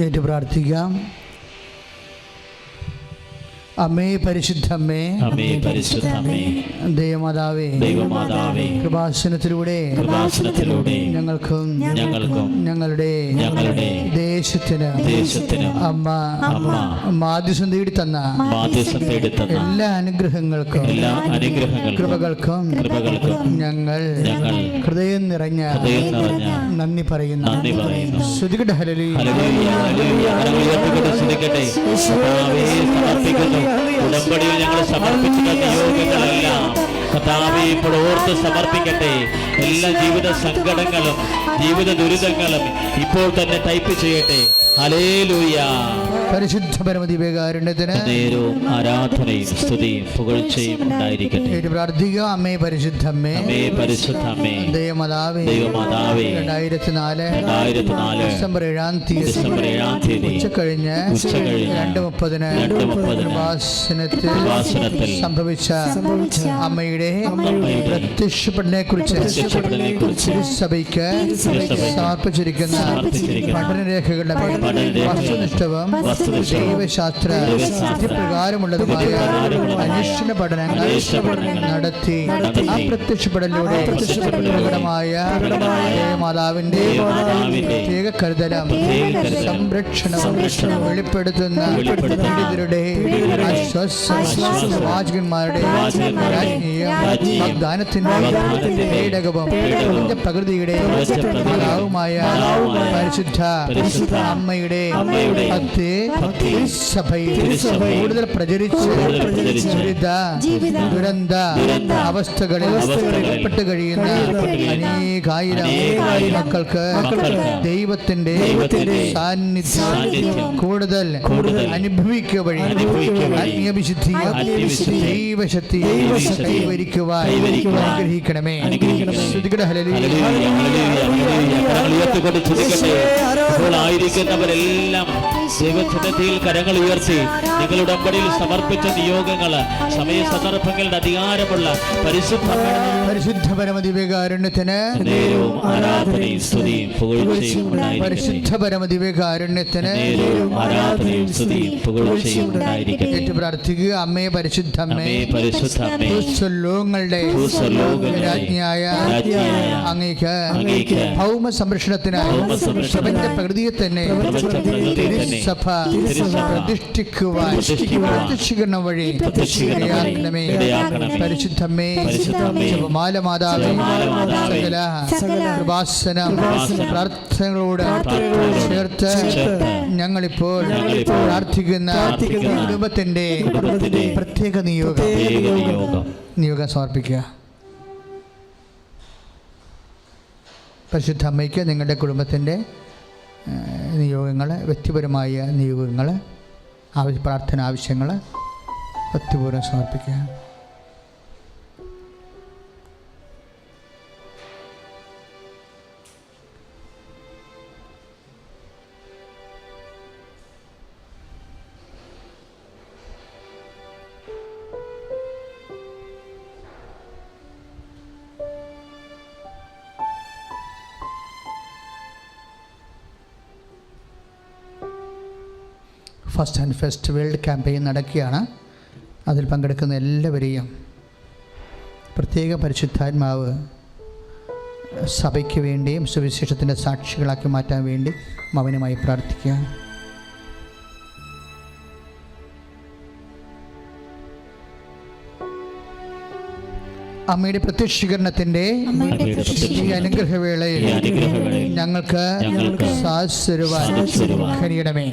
ഏറ്റു പ്രാർത്ഥിക്കാം. അമ്മേ പരിശുദ്ധമ്മേ, ദൈവമാതാവേ, കൃപാസനത്തിലൂടെ ഞങ്ങൾക്കും ഞങ്ങളുടെ ദേശത്തിന് അമ്മ മാധ്യസ്ഥം തേടി തന്ന എല്ലാ അനുഗ്രഹങ്ങൾക്കും കൃപകൾക്കും ഞങ്ങൾ ഹൃദയം നിറഞ്ഞ നന്ദി പറയുന്നു. ശ്രുതികട ഉടമ്പടിയിൽ ഞങ്ങൾ സമർപ്പിച്ചിട്ടുള്ള നിയോഗങ്ങളെല്ലാം കർത്താവേ ഇപ്പോൾ ഓർത്ത് സമർപ്പിക്കട്ടെ. എല്ലാ ജീവിത സങ്കടങ്ങളും ജീവിത ദുരിതങ്ങളും ഇപ്പോൾ തന്നെ ടൈപ്പ് ചെയ്യട്ടെ. ഹല്ലേലൂയ. പരിശുദ്ധ പരമദിവ്യകാരുണ്യത്തിന് നേരവും ആരാധനയും സ്തുതിയും പുകഴ്ചയും ഉണ്ടായിരിക്കട്ടെ. പ്രാർത്ഥിക്കുക. അമ്മേ പരിശുദ്ധമ്മേ, പരിശുദ്ധമ്മേ, ദൈവമാതാവേ, 2004 ഡിസംബർ 7-ാം തീയതി ഉച്ചകഴിഞ്ഞ് 2:30 കൃപാസനത്തിൽ സംഭവിച്ച അമ്മയുടെ പ്രത്യക്ഷപ്പെടലിനെ കുറിച്ച് സഭയ്ക്ക് സമർപ്പിച്ചിരിക്കുന്ന പഠനരേഖകളുടെ വസ്തുനിഷ്ഠവും ദൈവശാസ്ത്ര പ്രകാരമുള്ളതുമായ അന്വേഷണ പഠനങ്ങൾ നടത്തി ആ പ്രത്യക്ഷപ്പെടലിലൂടെ പ്രകടമായ മാതാവിന്റെ പ്രത്യേക കരുതലും സംരക്ഷണവും വെളിപ്പെടുത്തുന്ന പണ്ഡിതരുടെ പ്രവാചകന്മാരുടെ വാഗ്ദാനത്തിന്റെ പേടകവും പ്രകൃതിയുടെ മാതാവുമായ പരിശുദ്ധ അമ്മയുടെ സഭയിൽ കൂടുതൽ പ്രചരിച്ച് ദുരന്ത അവസ്ഥകളിൽ പെട്ട് കഴിയുന്ന അനേകായിരം മക്കൾക്ക് ദൈവത്തിന്റെ സാന്നിധ്യം കൂടുതൽ അനുഭവിക്കുക വഴി ആത്മീയവിശുദ്ധിയും ദൈവശക്തിയും കൈവരിക്കുവാൻ അനുഗ്രഹിക്കണമേ. ആയിരിക്കുന്നവരെല്ലാം ദൈവസന്നിധിയിൽ കരങ്ങൾ ഉയർത്തി നിങ്ങളുടെ ഉടമ്പടിയിൽ സമർപ്പിച്ച നിയോഗങ്ങൾ സമയ സന്ദർഭങ്ങളുടെ അധികാരമുള്ള പരിശുദ്ധ പരമദിവ്യകാരുണ്യത്തിന് ആരാധനയും സ്തുതിയും പുകഴ്ചയും പരിശുദ്ധ പരമദിവ്യകാരുണ്യത്തിന് ആരാധനയും സ്തുതിയും പുകഴ്ചയും ഉണ്ടായിരിക്കട്ടെ. ഏറ്റു പ്രാർത്ഥിക്കുക. അമ്മേ പരിശുദ്ധമ്മേ, ഭൂസ്വലോകങ്ങളുടെ രാജ്ഞിയായ അങ്ങേക്ക് ഭൗമ സംരക്ഷണത്തിനായി സഭയുടെ പ്രകൃതിയെ തന്നെ സഭ പ്രതിഷ്ഠിക്കുവാൻ പ്രത്യക്ഷീകരണം വഴി പരിശുദ്ധമ്മേ, ജപമാല മാതാവേ, സകല കൃപാസനം പ്രാർത്ഥനകളോട് ചേർത്ത് ഞങ്ങളിപ്പോൾ പ്രാർത്ഥിക്കുന്ന കുടുംബത്തിന്റെ പ്രത്യേക നിയോഗം സമർപ്പിക്കുക. പരിശുദ്ധ അമ്മയ്ക്ക് നിങ്ങളുടെ കുടുംബത്തിൻ്റെ നിയോഗങ്ങൾ, വ്യക്തിപരമായ നിയോഗങ്ങൾ, പ്രാർത്ഥന ആവശ്യങ്ങൾ ഭക്തിപൂർവ്വം സമർപ്പിക്കുക. First and first world campaign നടക്കുകയാണ്. അതിൽ പങ്കെടുക്കുന്ന എല്ലാവരെയും പ്രത്യേക പരിശുദ്ധാത്മാവ് സഭയ്ക്ക് വേണ്ടിയും സുവിശേഷത്തിൻ്റെ സാക്ഷികളാക്കി മാറ്റാൻ വേണ്ടി മൗനമായി പ്രാർത്ഥിക്കുക. അമ്മയുടെ പ്രത്യക്ഷീകരണത്തിന്റെ ഈ അനുഗ്രഹവേളയിൽ ഞങ്ങൾക്ക് കഴിയണമേ.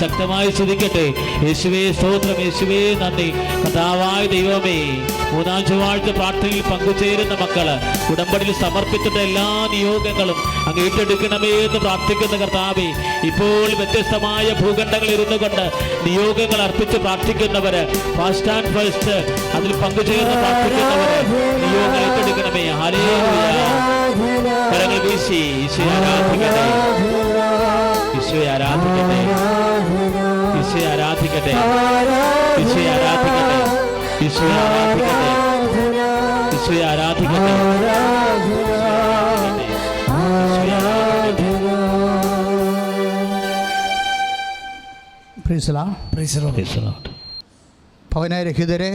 ശക്തമായി സ്തുതിക്കട്ടെ. യേശുവേ സ്തോത്രം, യേശുവേ നന്ദി. കർത്താവായ ദൈവമേ, മൂന്നാം ചൊവ്വാഴ്ച പ്രാർത്ഥനയിൽ പങ്കുചേരുന്ന മക്കള് ഉടമ്പടിയിൽ സമർപ്പിച്ചിട്ട എല്ലാ നിയോഗങ്ങളും അങ്ങ് ഏറ്റെടുക്കണമേ എന്ന് പ്രാർത്ഥിക്കുന്ന കർത്താവേ, ഇപ്പോൾ വ്യത്യസ്തമായ ഭൂഖണ്ഡങ്ങളിൽ ഇരുന്നു കൊണ്ട് നിയോഗങ്ങൾ അർപ്പിച്ച് പ്രാർത്ഥിക്കുന്നവര്, ഫസ്റ്റ് ആൻഡ് ഫസ്റ്റ് അതിൽ പങ്കുചേർന്ന് പ്രാർത്ഥിക്കുന്നവര് നിയോഗങ്ങൾ ഏറ്റെടുക്കണമേ. ഹല്ലേലൂയ. കരങ്ങൾ വീശി ഈശോയെ ആരാധിക്കട്ടെ, ഈശോയെ ആരാധിക്കട്ടെ, ഈശോയെ ആരാധിക്കട്ടെ, ഈശോയെ ആരാധിക്കട്ടെ, ഈശോയെ ആരാധിക്കട്ടെ, ഈശോയെ ആരാധിക്കട്ടെ. ഭവനരഹിതരെ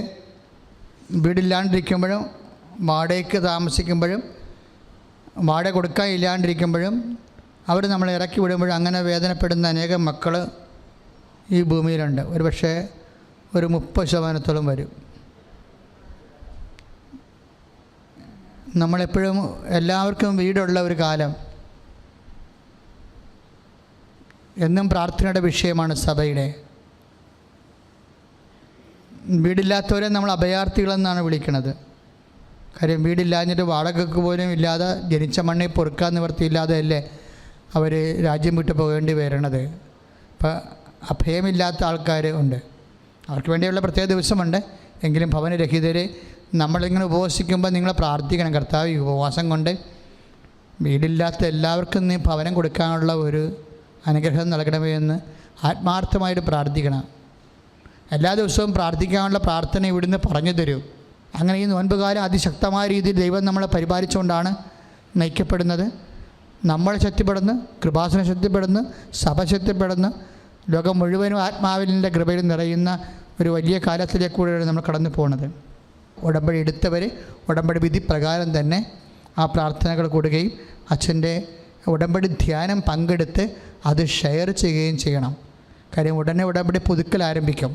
വീടില്ലാണ്ടിരിക്കുമ്പോഴും വാടകയ്ക്ക് താമസിക്കുമ്പോഴും വാടക കൊടുക്കാൻ ഇല്ലാണ്ടിരിക്കുമ്പോഴും അവർ നമ്മളെ ഇറക്കി വിടുമ്പോഴും അങ്ങനെ വേദനപ്പെടുന്ന അനേകം മക്കൾ ഈ ഭൂമിയിലുണ്ട്. ഒരു പക്ഷേ ഒരു 30% വരും. നമ്മളെപ്പോഴും എല്ലാവർക്കും വീടുള്ള ഒരു കാലം എന്നും പ്രാർത്ഥനയുടെ വിഷയമാണ് സഭയുടെ. വീടില്ലാത്തവരെ നമ്മൾ അഭയാർത്ഥികളെന്നാണ് വിളിക്കുന്നത്. കാര്യം വീടില്ലാഞ്ഞിട്ട് വാടകയ്ക്ക് പോലും ഇല്ലാതെ ജനിച്ച മണ്ണിൽ പൊറുക്കാൻ നിവർത്തിയില്ലാതെ അല്ലേ അവർ രാജ്യം വിട്ടു പോകേണ്ടി വരണത്. അപ്പം അഭയമില്ലാത്ത ആൾക്കാർ ഉണ്ട്. അവർക്ക് വേണ്ടിയുള്ള പ്രത്യേക ദിവസമുണ്ട്. എങ്കിലും ഭവനരഹിതരെ നമ്മളിങ്ങനെ ഉപവസിക്കുമ്പോൾ നിങ്ങൾ പ്രാർത്ഥിക്കണം, കർത്താവ് ഈ ഉപവാസം കൊണ്ട് വീടില്ലാത്ത എല്ലാവർക്കും നീ ഭവനം കൊടുക്കാനുള്ള ഒരു അനുഗ്രഹം നൽകണമേ എന്ന് ആത്മാർത്ഥമായിട്ട് പ്രാർത്ഥിക്കണം. എല്ലാ ദിവസവും പ്രാർത്ഥിക്കാനുള്ള പ്രാർത്ഥന ഇവിടുന്ന് പറഞ്ഞു തരും. അങ്ങനെ ഈ നോൻപുകാലം അതിശക്തമായ രീതിയിൽ ദൈവം നമ്മളെ പരിപാലിച്ചുകൊണ്ടാണ് നയിക്കപ്പെടുന്നത്. നമ്മൾ ശക്തിപ്പെടുന്നു, കൃപാസന ശക്തിപ്പെടുന്നു, സഭ ശക്തിപ്പെടുന്നു. ലോകം മുഴുവനും ആത്മാവിൻ്റെ കൃപയിൽ നിറയുന്ന ഒരു വലിയ കാലത്തിലേക്കൂടെയാണ് നമ്മൾ കടന്നു പോകുന്നത്. ഉടമ്പടി എടുത്തവർ ഉടമ്പടി വിധി പ്രകാരം തന്നെ ആ പ്രാർത്ഥനകൾ കൂടുകയും അച്ഛൻ്റെ ഉടമ്പടി ധ്യാനം പങ്കെടുത്ത് അത് ഷെയർ ചെയ്യുകയും ചെയ്യണം. കാര്യം ഉടനെ ഉടമ്പടി പുതുക്കൽ ആരംഭിക്കും.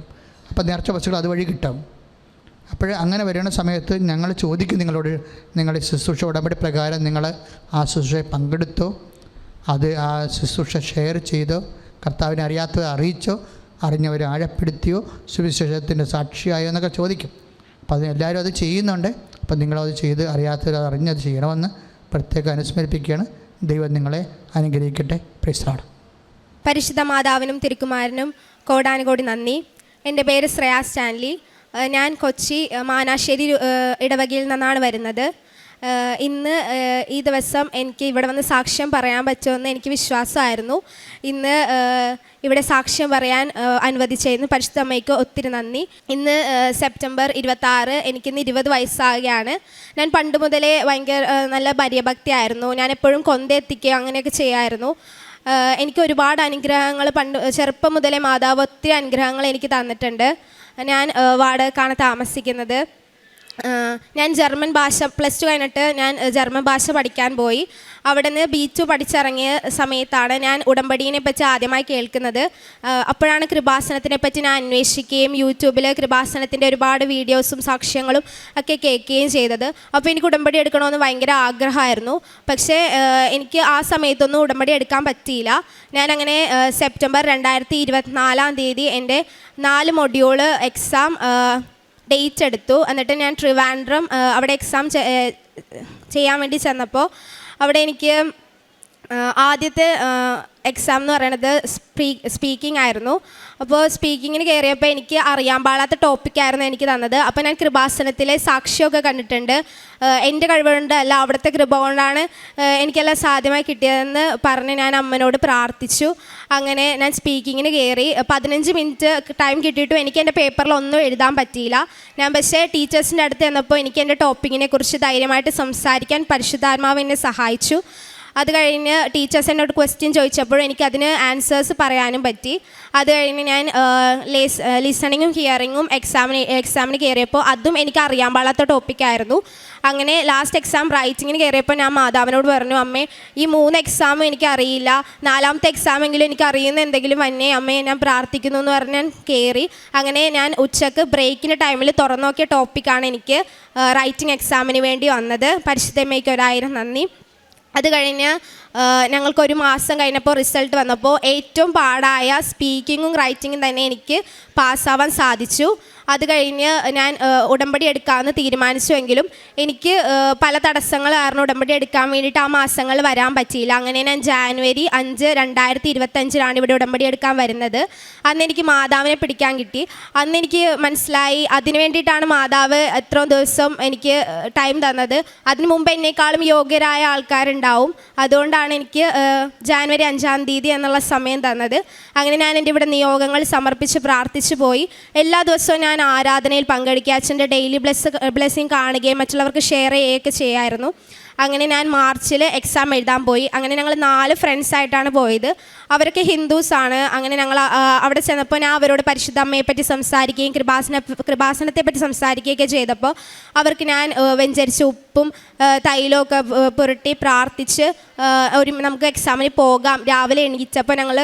അപ്പോൾ നേർച്ച വസ്തുക്കൾ അതുവഴി കിട്ടും. അപ്പോൾ അങ്ങനെ വരുന്ന സമയത്ത് ഞങ്ങൾ ചോദിക്കും നിങ്ങളോട്, നിങ്ങൾ ശുശ്രൂഷ ഉടമ്പടി പ്രകാരം നിങ്ങൾ ആ ശുശ്രൂഷയെ പങ്കെടുത്തോ, അത് ആ ശുശ്രൂഷ ഷെയർ ചെയ്തോ, കർത്താവിനെ അറിയാത്തത് അറിയിച്ചോ, അറിഞ്ഞവരെ ആഴപ്പെടുത്തിയോ, സുവിശേഷത്തിൻ്റെ സാക്ഷിയായോ എന്നൊക്കെ ചോദിക്കും. അപ്പോൾ അത് എല്ലാവരും അത് ചെയ്യുന്നുണ്ട്. അപ്പം നിങ്ങളത് ചെയ്ത് അറിയാത്തത് അറിഞ്ഞത് ചെയ്യണമെന്ന് പ്രത്യേകം അനുസ്മരിപ്പിക്കുകയാണ്. ദൈവം നിങ്ങളെ അനുഗ്രഹിക്കട്ടെ. Praise the Lord. പരിശുദ്ധ മാതാവിനും തിരുക്കുമാരനും കോടാനുകോടി നന്ദി. എൻ്റെ പേര് ശ്രേയ സ്റ്റാൻലി. ഞാൻ കൊച്ചി മാനാശ്ശേരി ഇടവകയിൽ നിന്നാണ് വരുന്നത്. ഇന്ന് ഈ ദിവസം എനിക്ക് ഇവിടെ വന്ന് സാക്ഷ്യം പറയാൻ പറ്റുമെന്ന് എനിക്ക് വിശ്വാസമായിരുന്നു. ഇന്ന് ഇവിടെ സാക്ഷ്യം പറയാൻ അനുവദിച്ചതിന് പരിശുദ്ധ അമ്മയ്ക്ക് ഒത്തിരി നന്ദി. ഇന്ന് സെപ്റ്റംബർ 26, എനിക്കിന്ന് 20 വയസ്സാകുകയാണ്. ഞാൻ പണ്ട് മുതലേ ഭയങ്കര നല്ല ഭര്യഭക്തിയായിരുന്നു. ഞാൻ എപ്പോഴും കൊന്തെത്തിക്കുക അങ്ങനെയൊക്കെ ചെയ്യായിരുന്നു. എനിക്ക് ഒരുപാട് അനുഗ്രഹങ്ങൾ ചെറുപ്പം മുതലേ മാതാവ് ഒത്തിരി അനുഗ്രഹങ്ങൾ എനിക്ക് തന്നിട്ടുണ്ട്. ഞാൻ വാടകയ്ക്കാണ് താമസിക്കുന്നത്. ഞാൻ ജർമ്മൻ ഭാഷ +2 കഴിഞ്ഞിട്ട് ഞാൻ ജർമ്മൻ ഭാഷ പഠിക്കാൻ പോയി. അവിടെ നിന്ന് B2 പഠിച്ചിറങ്ങിയ സമയത്താണ് ഞാൻ ഉടമ്പടീനെ പറ്റി ആദ്യമായി കേൾക്കുന്നത്. അപ്പോഴാണ് കൃപാസനത്തിനെ പറ്റി ഞാൻ അന്വേഷിക്കുകയും യൂട്യൂബിൽ കൃപാസനത്തിൻ്റെ ഒരുപാട് വീഡിയോസും സാക്ഷ്യങ്ങളും ഒക്കെ കേൾക്കുകയും ചെയ്തത്. അപ്പോൾ എനിക്ക് ഉടമ്പടി എടുക്കണമെന്ന് ഭയങ്കര ആഗ്രഹമായിരുന്നു. പക്ഷേ എനിക്ക് ആ സമയത്തൊന്നും ഉടമ്പടി എടുക്കാൻ പറ്റിയില്ല. ഞാനങ്ങനെ സെപ്റ്റംബർ 2024 എൻ്റെ 4 മൊഡ്യൂള് എക്സാം ഡേറ്റ് എടുത്തു. എന്നിട്ട് ഞാൻ ട്രിവാൻഡ്രം അവിടെ എക്സാം ചെയ്യാൻ വേണ്ടി ചെന്നപ്പോൾ അവിടെ എനിക്ക് ആദ്യത്തെ എക്സാം എന്ന് പറയുന്നത് സ്പീക്കിംഗ് ആയിരുന്നു. അപ്പോൾ സ്പീക്കിങ്ങിന് കയറിയപ്പോൾ എനിക്ക് അറിയാൻ പാടാത്ത ടോപ്പിക്കായിരുന്നു എനിക്ക് തന്നത്. അപ്പോൾ ഞാൻ കൃപാസനത്തിലെ സാക്ഷ്യമൊക്കെ കണ്ടിട്ടുണ്ട്. എൻ്റെ കഴിവുകൊണ്ടല്ല, അവിടുത്തെ കൃപ കൊണ്ടാണ് എനിക്കെല്ലാം സാധ്യമായി കിട്ടിയതെന്ന് പറഞ്ഞ് ഞാൻ അമ്മനോട് പ്രാർത്ഥിച്ചു. അങ്ങനെ ഞാൻ സ്പീക്കിങ്ങിന് കയറി. 15 മിനിറ്റ് ടൈം കിട്ടിയിട്ടും എനിക്ക് എൻ്റെ പേപ്പറിലൊന്നും എഴുതാൻ പറ്റിയില്ല. ഞാൻ പക്ഷേ ടീച്ചേഴ്സിൻ്റെ അടുത്ത് ചെന്നപ്പോൾ എനിക്ക് എൻ്റെ ടോപ്പിക്കിനെ കുറിച്ച് ധൈര്യമായിട്ട് സംസാരിക്കാൻ പരിശുദ്ധാത്മാവ് എന്നെ സഹായിച്ചു. അത് കഴിഞ്ഞ് ടീച്ചേഴ്സ് എന്നോട് ക്വസ്റ്റ്യൻ ചോദിച്ചപ്പോൾ എനിക്കതിന് ആൻസേഴ്സ് പറയാനും പറ്റി. അത് കഴിഞ്ഞ് ഞാൻ ലിസണിങ്ങും ഹിയറിങ്ങും എക്സാമിന് കയറിയപ്പോൾ അതും എനിക്ക് അറിയാൻ പാടാത്ത ടോപ്പിക്കായിരുന്നു. അങ്ങനെ ലാസ്റ്റ് എക്സാം റൈറ്റിങ്ങിന് കയറിയപ്പോൾ ഞാൻ മാതാവിനോട് പറഞ്ഞു, അമ്മേ ഈ 3 എക്സാമും എനിക്കറിയില്ല, 4ാമത്തെ എക്സാമെങ്കിലും എനിക്ക് അറിയുന്ന എന്തെങ്കിലും വന്നേ അമ്മേ, ഞാൻ പ്രാർത്ഥിക്കുന്നു എന്ന് പറഞ്ഞ് ഞാൻ കയറി. അങ്ങനെ ഞാൻ ഉച്ചക്ക് ബ്രേക്കിൻ്റെ ടൈമിൽ തുറന്നു നോക്കിയ ടോപ്പിക്കാണ് എനിക്ക് റൈറ്റിംഗ് എക്സാമിന് വേണ്ടി വന്നത്. പരിശുദ്ധമ്മയ്ക്ക് 1000 നന്ദി. അത് കഴിഞ്ഞ് ഞങ്ങൾക്ക് 1 മാസം കഴിഞ്ഞപ്പോൾ റിസൾട്ട് വന്നപ്പോൾ ഏറ്റവും പാടായ സ്പീക്കിങ്ങും റൈറ്റിങ്ങും തന്നെ എനിക്ക് പാസ്സാവാൻ സാധിച്ചു. അത് കഴിഞ്ഞ് ഞാൻ ഉടമ്പടി എടുക്കാമെന്ന് തീരുമാനിച്ചുവെങ്കിലും എനിക്ക് പല തടസ്സങ്ങൾ കാരണം ഉടമ്പടി എടുക്കാൻ വേണ്ടിയിട്ട് ആ മാസങ്ങളിൽ വരാൻ പറ്റിയില്ല. അങ്ങനെ ഞാൻ ജാനുവരി 5, 2025 ഇവിടെ ഉടമ്പടി എടുക്കാൻ വരുന്നത്. അന്ന് എനിക്ക് മാതാവിനെ പിടിക്കാൻ കിട്ടി. അന്ന് എനിക്ക് മനസ്സിലായി അതിന് വേണ്ടിയിട്ടാണ് മാതാവ് എത്രയും ദിവസം എനിക്ക് ടൈം തന്നത്. അതിന് മുമ്പ് എന്നേക്കാളും യോഗ്യരായ ആൾക്കാരുണ്ടാവും. അതുകൊണ്ടാണ് എനിക്ക് ജാനുവരി 5-ാം തീയതി എന്നുള്ള സമയം തന്നത്. അങ്ങനെ ഞാൻ എൻ്റെ ഇവിടെ നിയോഗങ്ങൾ സമർപ്പിച്ച് പ്രാർത്ഥിച്ചു പോയി. എല്ലാ ദിവസവും ഞാൻ ആരാധനയിൽ പങ്കെടുക്കുക, അച്ഛൻ്റെ ഡെയിലി ബ്ലെസ്സിങ് കാണുകയും മറ്റുള്ളവർക്ക് ഷെയർ ചെയ്യുകയൊക്കെ ചെയ്യായിരുന്നു. അങ്ങനെ ഞാൻ മാർച്ചിൽ എക്സാം എഴുതാൻ പോയി. അങ്ങനെ ഞങ്ങൾ 4 ഫ്രണ്ട്സായിട്ടാണ് പോയത്. അവരൊക്കെ ഹിന്ദുസാണ്. അങ്ങനെ ഞങ്ങൾ അവിടെ ചെന്നപ്പോൾ ഞാൻ അവരോട് പരിശുദ്ധ അമ്മയെപ്പറ്റി സംസാരിക്കുകയും കൃപാസനത്തെപ്പറ്റി സംസാരിക്കുകയൊക്കെ ചെയ്തപ്പോൾ അവർക്ക് ഞാൻ വെഞ്ചരിച്ച ഉപ്പും തൈലമൊക്കെ പുരട്ടി പ്രാർത്ഥിച്ച് നമുക്ക് എക്സാമിന് പോകാം. രാവിലെ എണീച്ചപ്പോൾ ഞങ്ങൾ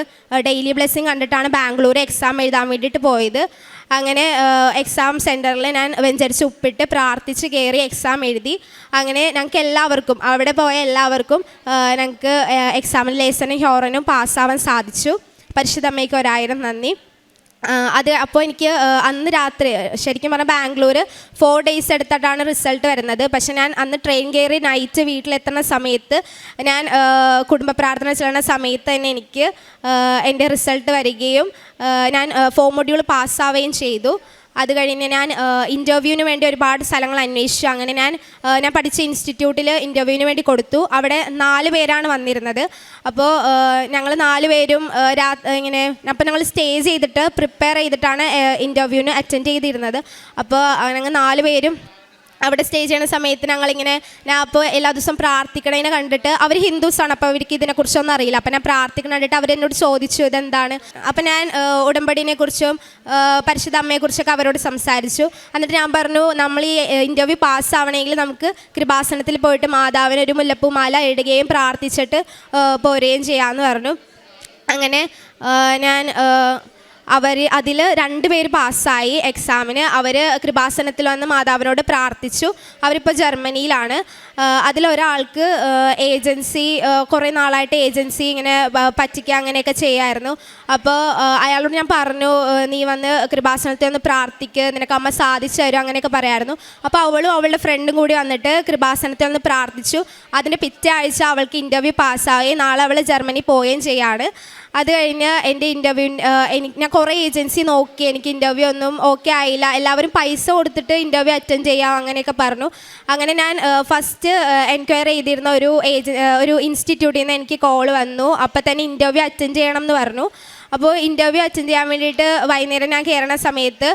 ഡെയിലി ബ്ലെസ്സിങ് കണ്ടിട്ടാണ് ബാംഗ്ലൂർ എക്സാം എഴുതാൻ വേണ്ടിയിട്ട് പോയത്. അങ്ങനെ എക്സാം സെൻറ്ററിൽ ഞാൻ വെഞ്ചരിച്ച് ഉപ്പിട്ട് പ്രാർത്ഥിച്ച് കയറി എക്സാം എഴുതി. അങ്ങനെ ഞങ്ങൾക്ക് എല്ലാവർക്കും അവിടെ പോയ എല്ലാവർക്കും ഞങ്ങൾക്ക് എക്സാമിന് ലേസനും ഹ്യോറനും പാസ്സാവാൻ സാധിച്ചു. പരിശുദ്ധ അമ്മയ്ക്ക് 1000 നന്ദി. അത് അപ്പോൾ എനിക്ക് അന്ന് രാത്രി ശരിക്കും പറഞ്ഞാൽ ബാംഗ്ലൂർ 4 ഡേയ്സ് എടുത്തിട്ടാണ് റിസൾട്ട് വരുന്നത്. പക്ഷെ ഞാൻ അന്ന് ട്രെയിൻ കയറി നൈറ്റ് വീട്ടിലെത്തുന്ന സമയത്ത് ഞാൻ കുടുംബ പ്രാർത്ഥന ചെയ്യുന്ന സമയത്ത് തന്നെ എനിക്ക് എൻ്റെ റിസൾട്ട് വരികയും ഞാൻ 4 മൊഡ്യൂൾ പാസ്സാവുകയും ചെയ്തു. അത് കഴിഞ്ഞ് ഞാൻ ഇൻ്റർവ്യൂവിന് വേണ്ടി ഒരുപാട് സ്ഥലങ്ങൾ അന്വേഷിച്ചു. അങ്ങനെ ഞാൻ പഠിച്ച ഇൻസ്റ്റിറ്റ്യൂട്ടിൽ ഇൻ്റർവ്യൂവിന് വേണ്ടി കൊടുത്തു. അവിടെ 4 പേരാണ് വന്നിരുന്നത്. അപ്പോൾ ഞങ്ങൾ 4 പേരും ഇങ്ങനെ അപ്പോൾ ഞങ്ങൾ സ്റ്റേ ചെയ്തിട്ട് പ്രിപ്പയർ ചെയ്തിട്ടാണ് ഇൻ്റർവ്യൂവിന് അറ്റൻഡ് ചെയ്തിരുന്നത്. അപ്പോൾ ഞങ്ങൾ 4 പേരും അവിടെ സ്റ്റേ ചെയ്യുന്ന സമയത്ത് ഞാൻ അപ്പോൾ എല്ലാ ദിവസവും പ്രാർത്ഥിക്കണതിനെ കണ്ടിട്ട് അവർ ഹിന്ദുസാണ്. അപ്പോൾ അവർക്ക് ഇതിനെക്കുറിച്ചൊന്നും അറിയില്ല. അപ്പോൾ ഞാൻ പ്രാർത്ഥിക്കണം കണ്ടിട്ട് അവരെന്നോട് ചോദിച്ചു ഇതെന്താണ്. അപ്പോൾ ഞാൻ ഉടമ്പടിനെക്കുറിച്ചും പരിശുദ്ധ അമ്മയെക്കുറിച്ചൊക്കെ അവരോട് സംസാരിച്ചു. എന്നിട്ട് ഞാൻ പറഞ്ഞു നമ്മൾ ഈ ഇൻ്റർവ്യൂ പാസ്സാവണമെങ്കിൽ നമുക്ക് കൃപാസനത്തിൽ പോയിട്ട് മാതാവിന് ഒരു മുല്ലപ്പൂമാല ഇടുകയും പ്രാർത്ഥിച്ചിട്ട് പോരുകയും ചെയ്യാമെന്ന് പറഞ്ഞു. അങ്ങനെ ഞാൻ അതിൽ 2 പേര് പാസ്സായി എക്സാമിന്. അവർ കൃപാസനത്തിൽ വന്ന് മാതാവിനോട് പ്രാർത്ഥിച്ചു. അവരിപ്പോൾ ജർമ്മനിയിലാണ്. അതിലൊരാൾക്ക് ഏജൻസി കുറേ നാളായിട്ട് ഏജൻസി ഇങ്ങനെ പറ്റിക്കുക അങ്ങനെയൊക്കെ ചെയ്യായിരുന്നു. അപ്പോൾ അയാളോട് ഞാൻ പറഞ്ഞു നീ വന്ന് കൃപാസനത്തിൽ ഒന്ന് പ്രാർത്ഥിക്കുക, നിനക്ക് അമ്മ സാധിച്ചു തരും അങ്ങനെയൊക്കെ പറയായിരുന്നു. അപ്പോൾ അവളും അവളുടെ ഫ്രണ്ടും കൂടി വന്നിട്ട് കൃപാസനത്തിൽ ഒന്ന് പ്രാർത്ഥിച്ചു. അതിൻ്റെ പിറ്റേ ആഴ്ച അവൾക്ക് ഇൻ്റർവ്യൂ പാസ്സാവുകയും നാളെ അവൾ ജർമ്മനി പോവുകയും ചെയ്യാണ്. അത് കഴിഞ്ഞ് എൻ്റെ ഇൻ്റർവ്യൂ ഞാൻ കുറേ ഏജൻസി നോക്കി, എനിക്ക് ഇൻ്റർവ്യൂ ഒന്നും ഓക്കെ ആയില്ല. എല്ലാവരും പൈസ കൊടുത്തിട്ട് ഇൻ്റർവ്യൂ അറ്റൻഡ് ചെയ്യാം അങ്ങനെയൊക്കെ പറഞ്ഞു. അങ്ങനെ ഞാൻ ഫസ്റ്റ് എൻക്വയറി ചെയ്തിരുന്ന ഒരു ഇൻസ്റ്റിറ്റ്യൂട്ടിൽ നിന്ന് എനിക്ക് കോൾ വന്നു. അപ്പോൾ തന്നെ ഇൻ്റർവ്യൂ അറ്റൻഡ് ചെയ്യണം എന്ന് പറഞ്ഞു. അപ്പോൾ ഇൻ്റർവ്യൂ അറ്റൻഡ് ചെയ്യാൻ വേണ്ടിയിട്ട് വൈകുന്നേരം ഞാൻ കയറുന്ന സമയത്ത്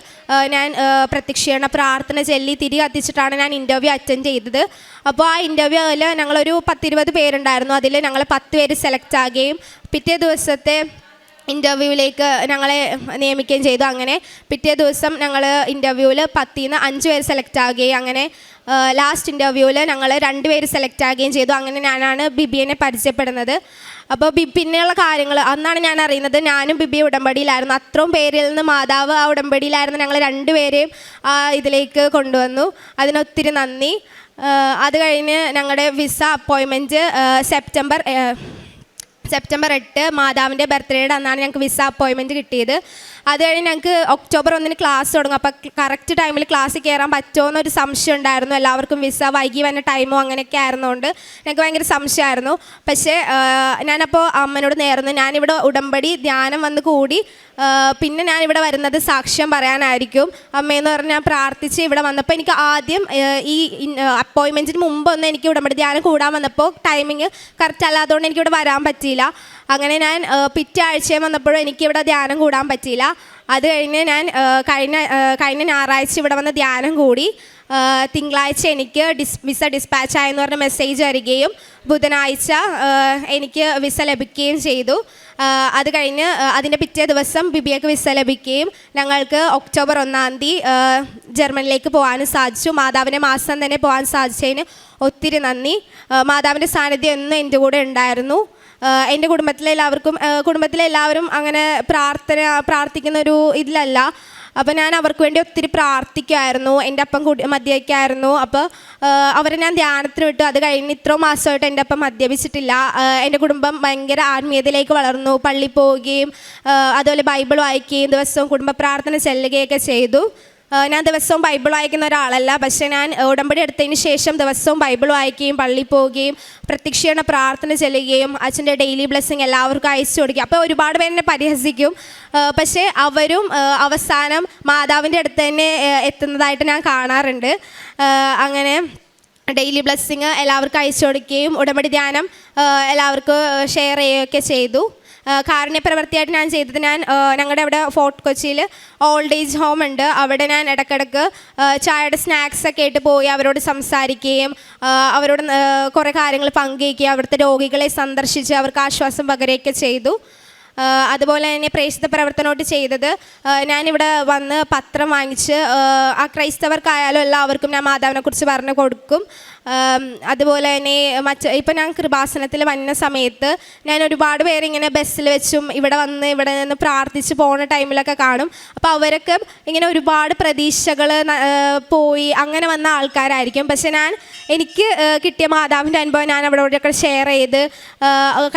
ഞാൻ പ്രത്യക്ഷീകരണ പ്രാർത്ഥന ചൊല്ലി തിരി കത്തിച്ചിട്ടാണ് ഞാൻ ഇൻ്റർവ്യൂ അറ്റൻഡ് ചെയ്തത്. അപ്പോൾ ആ ഇൻ്റർവ്യൂവിൽ ഞങ്ങളൊരു 10-20 പേരുണ്ടായിരുന്നു. അതിൽ ഞങ്ങൾ 10 പേര് സെലക്ട് ആകുകയും പിറ്റേ ദിവസത്തെ ഇൻ്റർവ്യൂവിലേക്ക് ഞങ്ങളെ നിയമിക്കുകയും ചെയ്തു. അങ്ങനെ പിറ്റേ ദിവസം ഞങ്ങൾ ഇൻ്റർവ്യൂവിൽ 10-ൽ നിന്ന് 5 പേര് സെലക്ട് ആകുകയും അങ്ങനെ ലാസ്റ്റ് ഇൻ്റർവ്യൂവിൽ ഞങ്ങൾ 2 പേര് സെലക്ട് ആകുകയും ചെയ്തു. അങ്ങനെ ഞാനാണ് ബിബിയെ പരിചയപ്പെടുന്നത്. അപ്പോൾ പിന്നെയുള്ള കാര്യങ്ങൾ അന്നാണ് ഞാൻ അറിയുന്നത് ഞാനും ബിബി ഉടമ്പടിയിലായിരുന്നു. അത്രയും പേരിൽ നിന്ന് മാതാവ് ആ ഉടമ്പടിയിലായിരുന്നു. ഞങ്ങൾ 2 പേരെയും ഇതിലേക്ക് കൊണ്ടുവന്നു. അതിനൊത്തിരി നന്ദി. അത് കഴിഞ്ഞ് ഞങ്ങളുടെ വിസ അപ്പോയിൻമെൻറ്റ് സെപ്റ്റംബർ 8 മാതാവിൻ്റെ ബർത്ത്ഡേയുടെ അന്നാണ് ഞങ്ങൾക്ക് വിസ അപ്പോയിൻമെൻറ്റ് കിട്ടിയത്. അത് കഴിഞ്ഞ് ഞങ്ങൾക്ക് ഒക്ടോബർ 1 ക്ലാസ് തുടങ്ങും. അപ്പോൾ കറക്റ്റ് ടൈമിൽ ക്ലാസ്സിൽ കയറാൻ പറ്റുമോ എന്നൊരു സംശയം ഉണ്ടായിരുന്നു. എല്ലാവർക്കും വിസ വൈകി വന്ന ടൈമോ അങ്ങനെയൊക്കെ ആയിരുന്നുകൊണ്ട് ഞങ്ങൾക്ക് ഭയങ്കര സംശയമായിരുന്നു. പക്ഷേ ഞാനപ്പോൾ അമ്മനോട് നേർന്നു ഞാനിവിടെ ഉടമ്പടി ധ്യാനം വന്ന് കൂടി പിന്നെ ഞാനിവിടെ വരുന്നത് സാക്ഷ്യം പറയാനായിരിക്കും അമ്മയെന്ന് പറഞ്ഞ് ഞാൻ പ്രാർത്ഥിച്ച് ഇവിടെ വന്നപ്പോൾ എനിക്ക് ആദ്യം ഈ അപ്പോയിൻമെൻറ്റിന് മുമ്പൊന്നും എനിക്ക് ഉടമ്പടി ധ്യാനം കൂടാൻ വന്നപ്പോൾ ടൈമിങ് കറക്റ്റ് അല്ലാത്തതുകൊണ്ട് എനിക്കിവിടെ വരാൻ പറ്റിയില്ല. അങ്ങനെ ഞാൻ പിറ്റേ ആഴ്ചയും വന്നപ്പോഴും എനിക്കിവിടെ ധ്യാനം കൂടാൻ പറ്റിയില്ല. അത് കഴിഞ്ഞ് ഞാൻ കഴിഞ്ഞ ഞായറാഴ്ച ഇവിടെ വന്ന് ധ്യാനം കൂടി. തിങ്കളാഴ്ച എനിക്ക് വിസ ഡിസ്പാച്ച് ആയെന്ന് പറഞ്ഞ മെസ്സേജ് വരികയും ബുധനാഴ്ച എനിക്ക് വിസ ലഭിക്കുകയും ചെയ്തു. അത് കഴിഞ്ഞ് അതിൻ്റെ പിറ്റേ ദിവസം ബിബിയക്ക് വിസ ലഭിക്കുകയും ഞങ്ങൾക്ക് ഒക്ടോബർ 1 ജർമ്മനിലേക്ക് പോകാനും സാധിച്ചു. മാതാവിൻ്റെ മാസം തന്നെ പോകാൻ സാധിച്ചതിന് ഒത്തിരി നന്ദി. മാതാവിൻ്റെ സാന്നിധ്യം എന്നും എൻ്റെ കൂടെ ഉണ്ടായിരുന്നു. എൻ്റെ കുടുംബത്തിലെല്ലാവരും അങ്ങനെ പ്രാർത്ഥിക്കുന്നൊരു ഇതിലല്ല. അപ്പോൾ ഞാൻ അവർക്ക് വേണ്ടി ഒത്തിരി പ്രാർത്ഥിക്കുമായിരുന്നു. എൻ്റെ അപ്പം മദ്യപിക്കായിരുന്നു. അപ്പോൾ അവരെ ഞാൻ ധ്യാനത്തിന് വിട്ടു. അത് കഴിഞ്ഞ് ഇത്രയും മാസമായിട്ട് എൻ്റെ അപ്പം മദ്യപിച്ചിട്ടില്ല. എൻ്റെ കുടുംബം ഭയങ്കര ആത്മീയതയിലേക്ക് വളർന്നു. പള്ളിയിൽ പോവുകയും അതുപോലെ ബൈബിൾ വായിക്കുകയും ദിവസവും കുടുംബ പ്രാർത്ഥന ചെല്ലുകയൊക്കെ ചെയ്തു. ഞാൻ ദിവസവും ബൈബിൾ വായിക്കുന്ന ഒരാളല്ല. പക്ഷേ ഞാൻ ഉടമ്പടി എടുത്തതിന് ശേഷം ദിവസവും ബൈബിൾ വായിക്കുകയും പള്ളിയിൽ പോവുകയും പ്രത്യക്ഷീകരണ പ്രാർത്ഥന ചെല്ലുകയും അച്ഛൻ്റെ ഡെയിലി ബ്ലെസ്സിങ് എല്ലാവർക്കും അയച്ചു കൊടുക്കുക. അപ്പോൾ ഒരുപാട് പേര് എന്നെ പരിഹസിക്കും. പക്ഷേ അവരും അവസാനം മാതാവിൻ്റെ അടുത്ത് തന്നെ എത്തുന്നതായിട്ട് ഞാൻ കാണാറുണ്ട്. അങ്ങനെ ഡെയിലി ബ്ലെസ്സിങ് എല്ലാവർക്കും അയച്ചു കൊടുക്കുകയും ഉടമ്പടി ധ്യാനം എല്ലാവർക്കും ഷെയർ ചെയ്യുകയൊക്കെ ചെയ്തു. കാരുണ്യപ്രവൃത്തിയായിട്ട് ഞാൻ ചെയ്തത്, ഞങ്ങളുടെ അവിടെ ഫോർട്ട് കൊച്ചിയിൽ ഓൾഡ് ഏജ് ഹോം ഉണ്ട്. അവിടെ ഞാൻ ഇടയ്ക്കിടയ്ക്ക് ചായയുടെ സ്നാക്സ് ഒക്കെ ആയിട്ട് പോയി അവരോട് സംസാരിക്കുകയും അവരോട് കുറേ കാര്യങ്ങൾ പങ്കുവയ്ക്കുകയും അവിടുത്തെ രോഗികളെ സന്ദർശിച്ച് അവർക്ക് ആശ്വാസം പകരുകയൊക്കെ ചെയ്തു. അതുപോലെ തന്നെ പ്രേക്ഷിത പ്രവർത്തനമായിട്ട് ചെയ്തത്, ഞാനിവിടെ വന്ന് പത്രം വാങ്ങിച്ച് ആ ക്രൈസ്തവർക്കായാലും എല്ലാവർക്കും ഞാൻ മാതാവിനെക്കുറിച്ച് പറഞ്ഞു കൊടുക്കും. അതുപോലെ തന്നെ ഇപ്പം ഞാൻ കൃപാസനത്തിൽ വന്ന സമയത്ത് ഞാൻ ഒരുപാട് പേര് ഇങ്ങനെ ബസ്സിൽ വെച്ചും ഇവിടെ നിന്ന് പ്രാർത്ഥിച്ച് പോകുന്ന ടൈമിലൊക്കെ കാണും. അപ്പോൾ അവരൊക്കെ ഇങ്ങനെ ഒരുപാട് പ്രതീക്ഷകൾ പോയി അങ്ങനെ വന്ന ആൾക്കാരായിരിക്കും. പക്ഷെ എനിക്ക് കിട്ടിയ മാതാവിൻ്റെ അനുഭവം ഞാൻ അവരോടൊക്കെ ഷെയർ ചെയ്ത്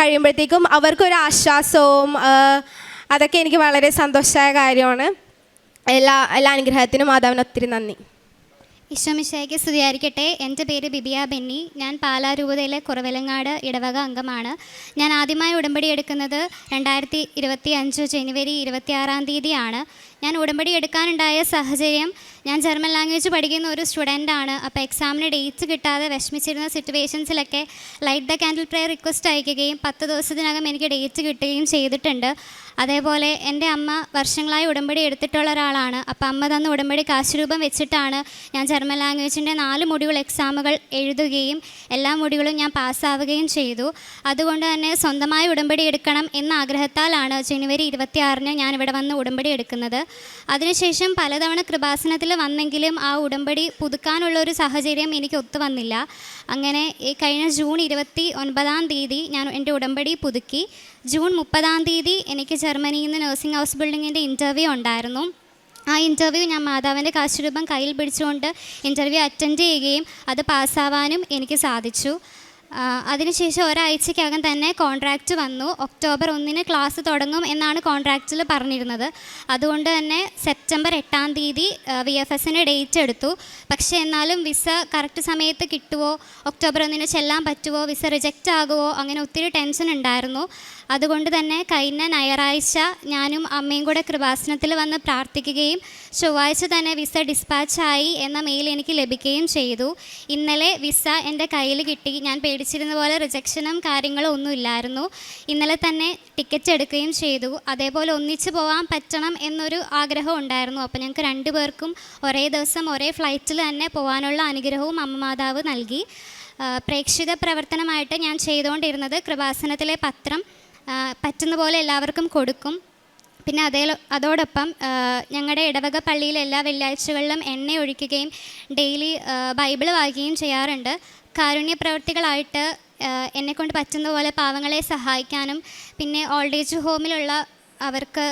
കഴിയുമ്പോഴത്തേക്കും അവർക്കൊരു ആശ്വാസവും അതൊക്കെ എനിക്ക് വളരെ സന്തോഷമായ കാര്യമാണ്. എല്ലാ അനുഗ്രഹത്തിനും മാതാവിന് ഒത്തിരി നന്ദി. ഈശോമിശിഹായ്ക്ക് സ്തുതിയായിരിക്കട്ടെ. എൻ്റെ പേര് ബിബിയ ബെന്നി. ഞാൻ പാലാ രൂപതയിലെ കുറവലങ്ങാട് ഇടവക അംഗമാണ്. ഞാൻ ആദ്യമായി ഉടമ്പടി എടുക്കുന്നത് 2025 ജനുവരി 26 തീയതിയാണ്. ഞാൻ ഉടമ്പടി എടുക്കാനുണ്ടായ സാഹചര്യം, ഞാൻ ജർമ്മൻ ലാംഗ്വേജ് പഠിക്കുന്ന ഒരു സ്റ്റുഡൻ്റാണ്. അപ്പോൾ എക്സാമിന് ഡേറ്റ് കിട്ടാതെ വിഷമിച്ചിരുന്ന സിറ്റുവേഷൻസിലൊക്കെ light the candle prayer request അയക്കുകയും 10 ദിവസത്തിനകം എനിക്ക് ഡേറ്റ് കിട്ടുകയും ചെയ്തിട്ടുണ്ട്. അതേപോലെ എൻ്റെ അമ്മ വർഷങ്ങളായി ഉടമ്പടി എടുത്തിട്ടുള്ള ഒരാളാണ്. അപ്പോൾ അമ്മ തന്ന ഉടമ്പടി കാശ് രൂപം വെച്ചിട്ടാണ് ഞാൻ ജർമ്മൻ ലാംഗ്വേജിൻ്റെ 4 മൊഡ്യൂൾ എക്സാമുകൾ എഴുതുകയും എല്ലാ മൊഡ്യൂളും ഞാൻ പാസ്സാവുകയും ചെയ്തു. അതുകൊണ്ട് തന്നെ സ്വന്തമായി ഉടമ്പടി എടുക്കണം എന്ന ആഗ്രഹത്താലാണ് ജനുവരി 26 ഞാനിവിടെ വന്ന് ഉടമ്പടി എടുക്കുന്നത്. അതിനുശേഷം പലതവണ കൃപാസനത്തിൽ വന്നെങ്കിലും ആ ഉടമ്പടി പുതുക്കാനുള്ളൊരു സാഹചര്യം എനിക്ക് ഒത്തു വന്നില്ല. അങ്ങനെ കഴിഞ്ഞ ജൂൺ 29 തീയതി ഞാൻ എൻ്റെ ഉടമ്പടി പുതുക്കി. ജൂൺ 30 തീയതി എനിക്ക് ജർമ്മനിയിൽ നിന്ന് നഴ്സിംഗ് ഹൗസ് ബിൽഡിങ്ങിൻ്റെ ഇൻ്റർവ്യൂ ഉണ്ടായിരുന്നു. ആ ഇൻ്റർവ്യൂ ഞാൻ മാതാവിൻ്റെ കാശുരൂപം കയ്യിൽ പിടിച്ചുകൊണ്ട് ഇൻ്റർവ്യൂ അറ്റൻഡ് ചെയ്യുകയും അത് പാസ്സാവാനും എനിക്ക് സാധിച്ചു. അതിനുശേഷം ഒരാഴ്ചക്കകം തന്നെ കോൺട്രാക്റ്റ് വന്നു. ഒക്ടോബർ 1 ക്ലാസ് തുടങ്ങും എന്നാണ് കോൺട്രാക്റ്റിൽ പറഞ്ഞിരുന്നത്. അതുകൊണ്ട് തന്നെ സെപ്റ്റംബർ 8 തീയതി VFSന് ഡേറ്റ് എടുത്തു. പക്ഷേ എന്നാലും വിസ കറക്റ്റ് സമയത്ത് കിട്ടുമോ, ഒക്ടോബർ 1 ചെല്ലാൻ പറ്റുമോ, വിസ റിജക്റ്റ് ആകുമോ, അങ്ങനെ ഒത്തിരി ടെൻഷൻ ഉണ്ടായിരുന്നു. അതുകൊണ്ട് തന്നെ കഴിഞ്ഞ ഞായറാഴ്ച ഞാനും അമ്മയും കൂടെ കൃപാസനത്തിൽ വന്ന് പ്രാർത്ഥിക്കുകയും ചൊവ്വാഴ്ച തന്നെ വിസ ഡിസ്പാച്ചായി എന്ന മെയിൽ എനിക്ക് ലഭിക്കുകയും ചെയ്തു. ഇന്നലെ വിസ എൻ്റെ കയ്യിൽ കിട്ടി. ഞാൻ പേടിച്ചിരുന്ന പോലെ റിജക്ഷനും കാര്യങ്ങളും ഒന്നും ഇല്ലായിരുന്നു. ഇന്നലെ തന്നെ ടിക്കറ്റ് എടുക്കുകയും ചെയ്തു. അതേപോലെ ഒന്നിച്ച് പോകാൻ പറ്റണം എന്നൊരു ആഗ്രഹം ഉണ്ടായിരുന്നു. അപ്പോൾ ഞങ്ങൾക്ക് 2 പേർക്കും ഒരേ ദിവസം ഒരേ ഫ്ലൈറ്റിൽ തന്നെ പോകാനുള്ള അനുഗ്രഹവും അമ്മ മാതാവ് നൽകി. പ്രേക്ഷിത പ്രവർത്തനമായിട്ട് ഞാൻ ചെയ്തുകൊണ്ടിരുന്നത് കൃപാസനത്തിലെ പത്രം പറ്റുന്ന പോലെ എല്ലാവർക്കും കൊടുക്കും. പിന്നെ അതോടൊപ്പം ഞങ്ങളുടെ ഇടവക പള്ളിയിൽ എല്ലാ വെള്ളിയാഴ്ചകളിലും എണ്ണ ഒഴിക്കുകയും ഡെയിലി ബൈബിൾ വായിക്കുകയും ചെയ്യാറുണ്ട്. കാരുണ്യ പ്രവർത്തികളായിട്ട് എന്നെക്കൊണ്ട് പറ്റുന്ന പോലെ പാവങ്ങളെ സഹായിക്കാനും പിന്നെ ഓൾഡ് ഏജ് ഹോമിലുള്ള അവർക്ക്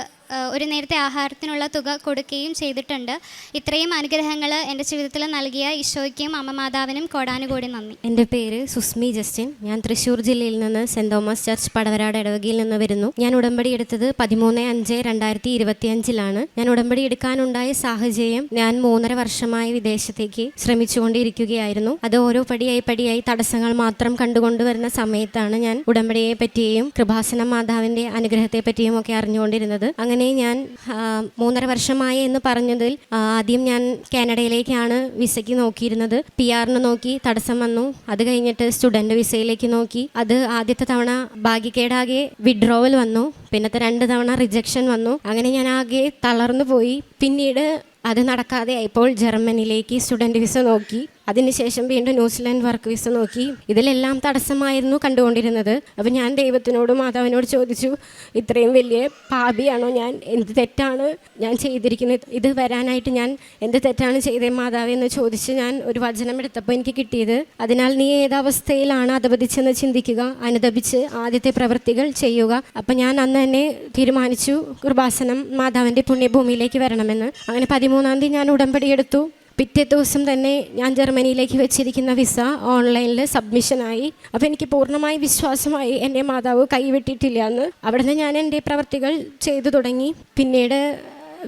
ഒരു നേരത്തെ ആഹാരത്തിനുള്ള തുക കൊടുക്കുകയും ചെയ്തിട്ടുണ്ട്. ഇത്രയും അനുഗ്രഹങ്ങൾ എൻ്റെ ജീവിതത്തിൽ നൽകിയ ഈശോയ്ക്കും അമ്മ മാതാവിനും കോടാനുകോടി നന്ദി. എൻ്റെ പേര് സുസ്മി ജസ്റ്റിൻ. ഞാൻ തൃശ്ശൂർ ജില്ലയിൽ നിന്ന് സെൻറ് തോമസ് ചർച്ച് പടവരാട് ഇടവകയിൽ നിന്ന് വരുന്നു. ഞാൻ ഉടമ്പടി എടുത്തത് 13/5/2025 ഞാൻ ഉടമ്പടി എടുക്കാനുണ്ടായ സാഹചര്യം, ഞാൻ 3.5 വർഷമായി വിദേശത്തേക്ക് ശ്രമിച്ചുകൊണ്ടിരിക്കുകയായിരുന്നു. അത് ഓരോ പടിയായി തടസ്സങ്ങൾ മാത്രം കണ്ടുകൊണ്ടുവരുന്ന സമയത്താണ് ഞാൻ ഉടമ്പടിയെ പറ്റിയും കൃപാസന മാതാവിൻ്റെ അനുഗ്രഹത്തെ പറ്റിയും ഒക്കെ അറിഞ്ഞുകൊണ്ടിരുന്നത്. അങ്ങനെ ഞാൻ 3.5 വർഷമായി എന്ന് പറഞ്ഞതിൽ ആദ്യം ഞാൻ കാനഡയിലേക്കാണ് വിസയ്ക്ക് നോക്കിയിരുന്നത്. PR-ന് നോക്കി, തടസ്സം വന്നു. അത് കഴിഞ്ഞിട്ട് സ്റ്റുഡൻറ്റ് വിസയിലേക്ക് നോക്കി. അത് ആദ്യത്തെ തവണ ഭാഗ്യക്കേടാകെ വിഡ്രോവൽ വന്നു. പിന്നത്തെ 2 തവണ റിജക്ഷൻ വന്നു. അങ്ങനെ ഞാൻ ആകെ തളർന്നു പോയി. പിന്നീട് അത് നടക്കാതെ ആയപ്പോൾ ജർമ്മനിയിലേക്ക് സ്റ്റുഡൻറ്റ് വിസ നോക്കി. അതിനുശേഷം വീണ്ടും ന്യൂസിലാൻഡ് വർക്ക് വിസ നോക്കി. ഇതിലെല്ലാം തടസ്സമായിരുന്നു കണ്ടുകൊണ്ടിരുന്നത്. അപ്പോൾ ഞാൻ ദൈവത്തിനോട് മാതാവിനോട് ചോദിച്ചു, ഇത്രയും വലിയ പാപിയാണോ ഞാൻ? എന്ത് തെറ്റാണ് ഞാൻ ചെയ്തിരിക്കുന്നത്? ഇത് വരാനായിട്ട് ഞാൻ എന്ത് തെറ്റാണ് ചെയ്തത് മാതാവേ എന്ന് ചോദിച്ച് ഞാൻ ഒരു വചനം എടുത്തപ്പോൾ എനിക്ക് കിട്ടിയത്, അതിനാൽ നീ ഏതവസ്ഥയിലാണ് അധപതിച്ചെന്ന് ചിന്തിക്കുക, അനുദപിച്ച് ആദ്യത്തെ പ്രവൃത്തികൾ ചെയ്യുക. അപ്പം ഞാൻ അന്ന് തന്നെ തീരുമാനിച്ചു കൃപാസനം മാതാവിൻ്റെ പുണ്യഭൂമിയിലേക്ക് വരണമെന്ന്. അങ്ങനെ 13 തീയതി ഞാൻ ഉടമ്പടി എടുത്തു. പിറ്റേ ദിവസം തന്നെ ഞാൻ ജർമ്മനിയിലേക്ക് വെച്ചിരിക്കുന്ന വിസ ഓൺലൈനിൽ സബ്മിഷനായി. അപ്പോൾ എനിക്ക് പൂർണ്ണമായി വിശ്വാസമായി എൻ്റെ മാതാവ് കൈവിട്ടിട്ടില്ല എന്ന്. അവിടെ നിന്ന് ഞാൻ എൻ്റെ പ്രവർത്തികൾ ചെയ്തു തുടങ്ങി. പിന്നീട്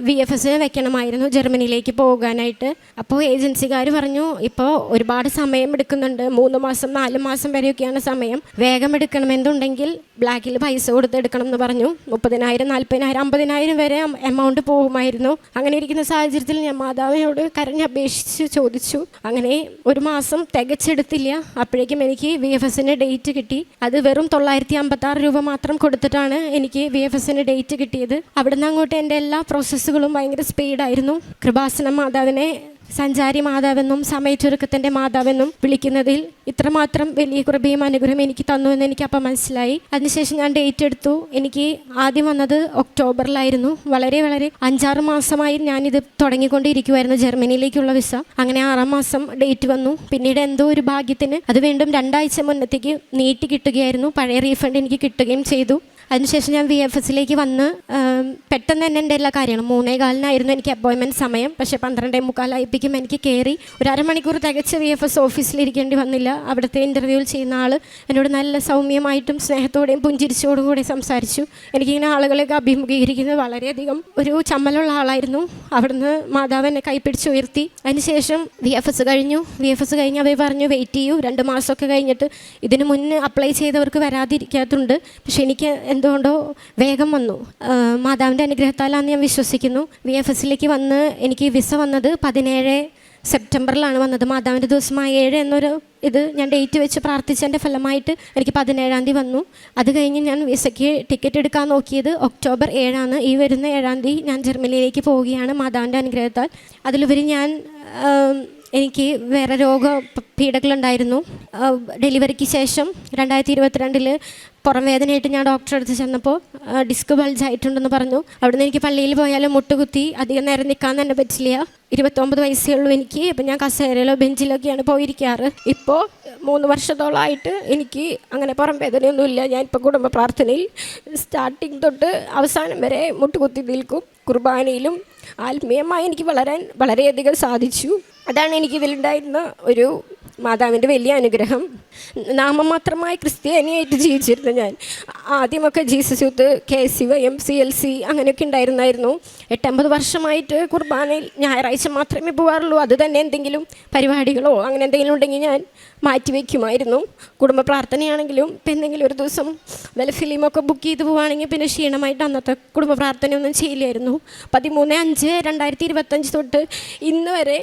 VFS വെക്കണമായിരുന്നു ജർമ്മനിയിലേക്ക് പോകാനായിട്ട്. അപ്പോൾ ഏജൻസിക്കാർ പറഞ്ഞു, ഇപ്പോൾ ഒരുപാട് സമയം എടുക്കുന്നുണ്ട്, 3 മാസം 4 മാസം വരെയൊക്കെയാണ് സമയം, വേഗം എടുക്കണമെന്നുണ്ടെങ്കിൽ ബ്ലാക്കിൽ പൈസ കൊടുത്ത് എടുക്കണം എന്ന് പറഞ്ഞു. 30,000 40,000 50,000 വരെ എമൗണ്ട് പോകുമായിരുന്നു. അങ്ങനെ ഇരിക്കുന്ന സാഹചര്യത്തിൽ ഞാൻ മാതാവിനോട് കരഞ്ഞപേക്ഷിച്ച് ചോദിച്ചു. അങ്ങനെ 1 മാസം തികച്ചെടുത്തില്ല, അപ്പോഴേക്കും എനിക്ക് VFS ഡേറ്റ് കിട്ടി. അത് വെറും 956 രൂപ മാത്രം കൊടുത്തിട്ടാണ് എനിക്ക് VFS ഡേറ്റ് കിട്ടിയത്. അവിടുന്ന് അങ്ങോട്ട് എൻ്റെ എല്ലാ പ്രോസസ്സുകളും ഭയങ്കര സ്പീഡായിരുന്നു. കൃപാസന മാതാവിനെ സഞ്ചാരി മാതാവെന്നും സമയച്ചുരുക്കത്തിൻ്റെ മാതാവെന്നും വിളിക്കുന്നതിൽ ഇത്രമാത്രം വലിയ കൃപയും അനുഗ്രഹം എനിക്ക് തന്നു എന്ന് എനിക്ക് അപ്പം മനസ്സിലായി. അതിനുശേഷം ഞാൻ ഡേറ്റ് എടുത്തു. എനിക്ക് ആദ്യം വന്നത് ഒക്ടോബറിലായിരുന്നു. വളരെ 5-6 മാസമായി ഞാനിത് തുടങ്ങിക്കൊണ്ടിരിക്കുമായിരുന്നു, ജർമ്മനിയിലേക്കുള്ള വിസ. അങ്ങനെ 6-ാം മാസം ഡേറ്റ് വന്നു. പിന്നീട് എന്തോ ഒരു ഭാഗ്യത്തിന് അത് വീണ്ടും 2 ആഴ്ച മുന്നത്തേക്ക് നീട്ടി കിട്ടുകയായിരുന്നു. പഴയ റീഫണ്ട് എനിക്ക് കിട്ടുകയും ചെയ്തു. അതിനുശേഷം ഞാൻ VFS വന്ന് പെട്ടെന്ന് തന്നെ എൻ്റെ എല്ലാ കാര്യങ്ങളും 3:15 എനിക്ക് അപ്പോയിൻമെൻറ്റ് സമയം. പക്ഷേ 12:45 എനിക്ക് കയറി. ഒരു അരമണിക്കൂർ തികച്ച VFS ഓഫീസിലിരിക്കേണ്ടി വന്നില്ല. അവിടുത്തെ ഇൻ്റർവ്യൂവിൽ ചെയ്യുന്ന ആൾ എന്നോട് നല്ല സൗമ്യമായിട്ടും സ്നേഹത്തോടെയും പുഞ്ചിരിച്ചോടും കൂടി സംസാരിച്ചു. എനിക്കിങ്ങനെ ആളുകളെയൊക്കെ അഭിമുഖീകരിക്കുന്നത് വളരെയധികം ഒരു ചമ്മലുള്ള ആളായിരുന്നു. അവിടുന്ന് മാതാവ് എന്നെ കൈപ്പിടിച്ച് ഉയർത്തി. അതിനുശേഷം VFS കഴിഞ്ഞു അവർ പറഞ്ഞു വെയിറ്റ് ചെയ്യൂ, 2 മാസമൊക്കെ കഴിഞ്ഞിട്ട്. ഇതിന് മുന്നേ അപ്ലൈ ചെയ്തവർക്ക് വരാതിരിക്കാത്തുണ്ട്, പക്ഷെ എനിക്ക് എന്തുകൊണ്ടോ വേഗം വന്നു. മാതാവിൻ്റെ അനുഗ്രഹത്താലാന്ന് ഞാൻ വിശ്വസിക്കുന്നു. VFS വന്ന് എനിക്ക് വിസ വന്നത് 17 സെപ്റ്റംബറിലാണ് വന്നത്. മാതാവിൻ്റെ ദിവസമായ 7 എന്നൊരു ഇത് ഞാൻ ഡേറ്റ് വെച്ച് പ്രാർത്ഥിച്ചതിൻ്റെ ഫലമായിട്ട് എനിക്ക് 17-ാം തീയതി വന്നു. അത് കഴിഞ്ഞ് ഞാൻ വിസയ്ക്ക് ടിക്കറ്റ് എടുക്കാൻ നോക്കിയത് ഒക്ടോബർ 7 ഈ വരുന്ന 7-ാം തീയതി ഞാൻ ജർമ്മനിയിലേക്ക് പോവുകയാണ് മാതാവിൻ്റെ അനുഗ്രഹത്താൽ. അതിലുപരി എനിക്ക് വേറെ രോഗപീഠകളുണ്ടായിരുന്നു. ഡെലിവറിക്ക് ശേഷം 2022 പുറം വേദനയായിട്ട് ഞാൻ ഡോക്ടറെ അടുത്ത് ചെന്നപ്പോൾ ഡിസ്ക് ബൾജ് ആയിട്ടുണ്ടെന്ന് പറഞ്ഞു. അവിടുന്ന് എനിക്ക് പള്ളിയിൽ പോയാലും മുട്ടുകുത്തി അധികം നേരം നിൽക്കാൻ തന്നെ പറ്റില്ല. 29 വയസ്സേ ഉള്ളൂ എനിക്ക്. ഇപ്പം ഞാൻ കസേരയിലോ ബെഞ്ചിലൊക്കെയാണ് പോയിരിക്കാറ്. ഇപ്പോൾ 3 വർഷത്തോളമായിട്ട് എനിക്ക് അങ്ങനെ പുറം വേദനയൊന്നുമില്ല. ഞാനിപ്പോൾ കുടുംബ പ്രാർത്ഥനയിൽ സ്റ്റാർട്ടിങ് തൊട്ട് അവസാനം വരെ മുട്ടുകുത്തി നിൽക്കും. കുർബാനയിലും ആത്മീയമായി എനിക്ക് വളരാൻ വളരെയധികം സാധിച്ചു. അതാണ് എനിക്കിതിലുണ്ടായിരുന്ന ഒരു മാതാവിൻ്റെ വലിയ അനുഗ്രഹം. നാമമാത്രമായി ക്രിസ്ത്യാനിയായിട്ട് ജീവിച്ചിരുന്നു ഞാൻ. ആദ്യമൊക്കെ ജീസസ് യൂത്ത്, KCYM, CLC അങ്ങനെയൊക്കെ ഉണ്ടായിരുന്നു. 8-9 വർഷമായിട്ട് കുർബാനയിൽ ഞായറാഴ്ച മാത്രമേ പോകാറുള്ളൂ. അത് തന്നെ എന്തെങ്കിലും പരിപാടികളോ അങ്ങനെ എന്തെങ്കിലും ഉണ്ടെങ്കിൽ ഞാൻ മാറ്റിവെക്കുമായിരുന്നു. കുടുംബ പ്രാർത്ഥനയാണെങ്കിലും ഇപ്പം എന്തെങ്കിലും ഒരു ദിവസം വല്ല ഫിലിമൊക്കെ ബുക്ക് ചെയ്ത് പോവുകയാണെങ്കിൽ പിന്നെ ക്ഷീണമായിട്ട് അന്നത്തെ കുടുംബ പ്രാർത്ഥനയൊന്നും ചെയ്യില്ലായിരുന്നു. 13/5/2025 തൊട്ട് ഇന്ന് വരെ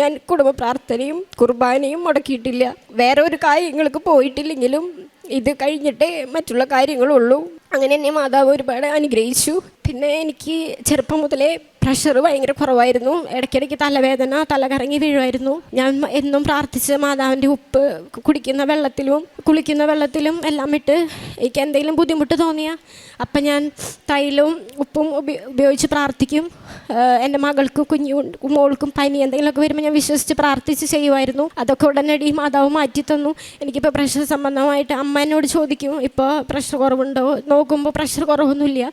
ഞാൻ കുടുംബ പ്രാർത്ഥനയും കുർബാനയും മുടക്കിയിട്ടില്ല. വേറെ ഒരു കാര്യങ്ങൾക്ക് പോയിട്ടില്ലെങ്കിലും ഇത് കഴിഞ്ഞിട്ടേ മറ്റുള്ള കാര്യങ്ങളുള്ളൂ. അങ്ങനെ എന്നെ മാതാവ് ഒരുപാട് അനുഗ്രഹിച്ചു. പിന്നെ എനിക്ക് ചെറുപ്പം മുതലേ പ്രഷർ ഭയങ്കര കുറവായിരുന്നു. ഇടയ്ക്കിടയ്ക്ക് തലവേദന, തലകറങ്ങി വീഴുമായിരുന്നു. ഞാൻ എന്നും പ്രാർത്ഥിച്ച് മാതാവിൻ്റെ ഉപ്പ് കുടിക്കുന്ന വെള്ളത്തിലും കുളിക്കുന്ന വെള്ളത്തിലും എല്ലാം ഇട്ട് എനിക്ക് എന്തെങ്കിലും ബുദ്ധിമുട്ട് തോന്നിയാൽ അപ്പം ഞാൻ തൈലവും ഉപ്പും ഉപയോഗിച്ച് പ്രാർത്ഥിക്കും. എൻ്റെ മകൾക്ക് മോൾക്കും പനി എന്തെങ്കിലുമൊക്കെ വരുമ്പോൾ ഞാൻ വിശ്വസിച്ച് പ്രാർത്ഥിച്ച് ചെയ്യുമായിരുന്നു. അതൊക്കെ ഉടനടി മാതാവ് മാറ്റി തന്നു. എനിക്കിപ്പോൾ പ്രഷർ സംബന്ധമായിട്ട് അമ്മ എന്നോട് ചോദിക്കും, ഇപ്പോൾ പ്രഷർ കുറവുണ്ടോ? നോക്കുമ്പോൾ പ്രഷർ കുറവൊന്നുമില്ല.